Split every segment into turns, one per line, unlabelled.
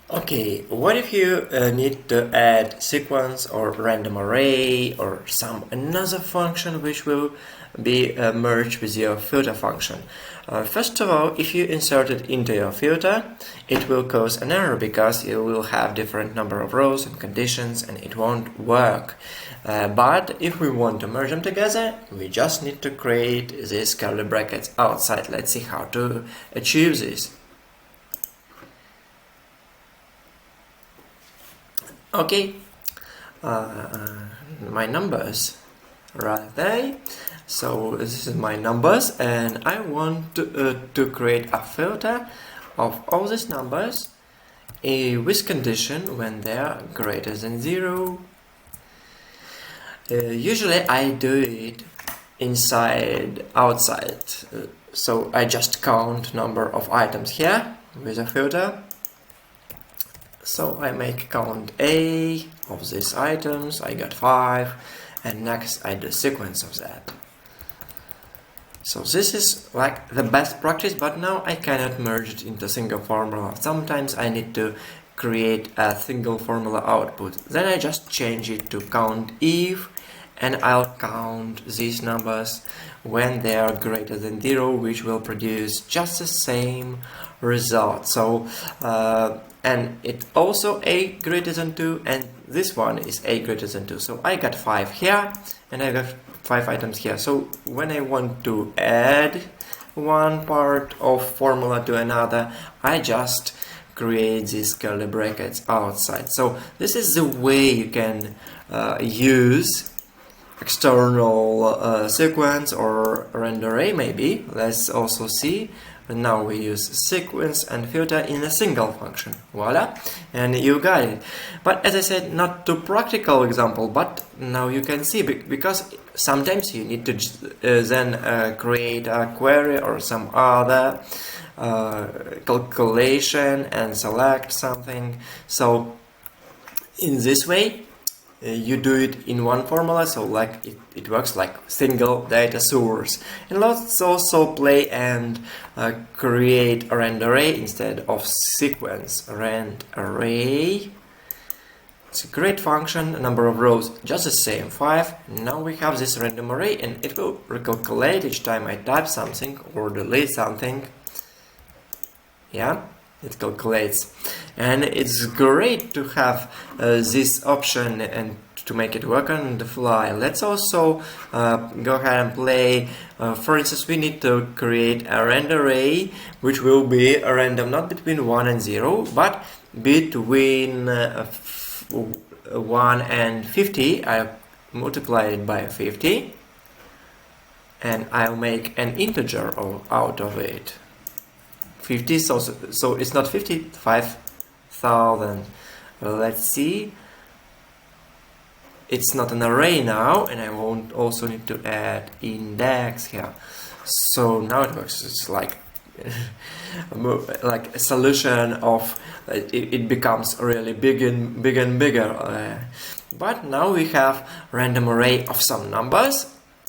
Okay, what if you need to add sequence or random array or some another function which will be merged with your filter function? First of all, if you insert it into your filter, it will cause an error because you will have different number of rows and conditions and it won't work. But if we want to merge them together, we just need to create these curly brackets outside. Let's see how to achieve this. Okay, my numbers right there. So this is my numbers, and I want to create a filter of all these numbers with condition when they are greater than 0. Usually I do it outside. So I just count number of items here with a filter. So I make count A of these items, I got 5, and next I do sequence of that. So this is like the best practice, but now I cannot merge it into a single formula. Sometimes I need to create a single formula output. Then I just change it to count if, and I'll count these numbers when they are greater than 0, which will produce just the same result. So and it's also a greater than 2, and this one is a greater than 2. So I got 5 here, and I got 5 items here. So when I want to add one part of formula to another, I just create these curly brackets outside. So this is the way you can use external sequence or random array maybe. Let's also see. And now we use sequence and filter in a single function. Voila, and you got it. But as I said, not too practical example, but now you can see, because sometimes you need to then create a query or some other calculation and select something. So in this way, you do it in one formula, so like it works like single data source. And let's also play and create a rand array instead of sequence. Rand array, it's a great function, number of rows just the same, 5. Now we have this random array, and it will recalculate each time I type something or delete something. Yeah, it calculates, and it's great to have this option and to make it work on the fly. Let's also go ahead and play. For instance, we need to create a random array which will be a random not between 1 and 0, but between 1 and 50. I multiply it by 50, and I'll make an integer out of it. 50, so it's not 55,000. Let's see. It's not an array now, and I won't also need to add index here. So now it works. It's like like a solution of it becomes really big and bigger. But now we have random array of some numbers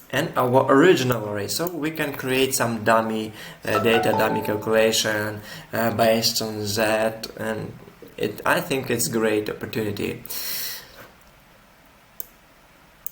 and our original array, so we can create some dummy dummy calculation based on that, and I think it's a great opportunity.